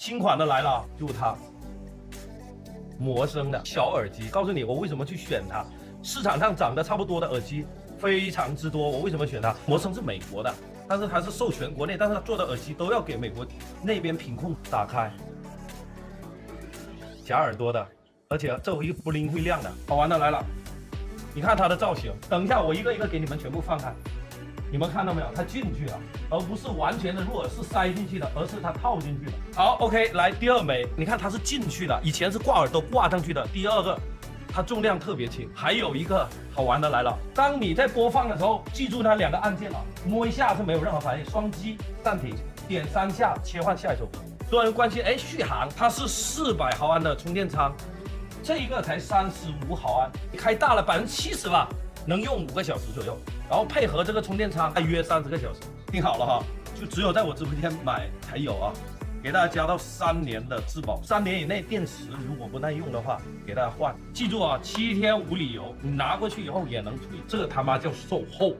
新款的来了，就它，魔声的小耳机。告诉你我为什么去选它，市场上长得差不多的耳机非常之多，我为什么选它？魔声是美国的，但是它是授权国内，但是它做的耳机都要给美国那边品控打开。夹耳朵的，而且这回不灵会亮的，好玩的来了。你看它的造型，等一下我一个一个给你们全部放开。你们看到没有？它进去了，而不是完全的入耳式塞进去的，而是它套进去的。好 ，OK， 来第二枚，你看它是进去的，以前是挂耳朵挂上去的。第二个，它重量特别轻。还有一个好玩的来了，当你在播放的时候，记住那2个按键啊，摸一下是没有任何反应，双击暂停，点3下切换下一首歌。多人关心，续航，它是400毫安的充电仓，这一个才35毫安，开大了70%吧。能用5个小时左右，然后配合这个充电仓，约30个小时。听好了哈，就只有在我直播间买才有啊，给大家加到3年的质保，3年以内电池如果不耐用的话，给大家换。记住啊，7天无理由，你拿过去以后也能退，这他妈叫售后。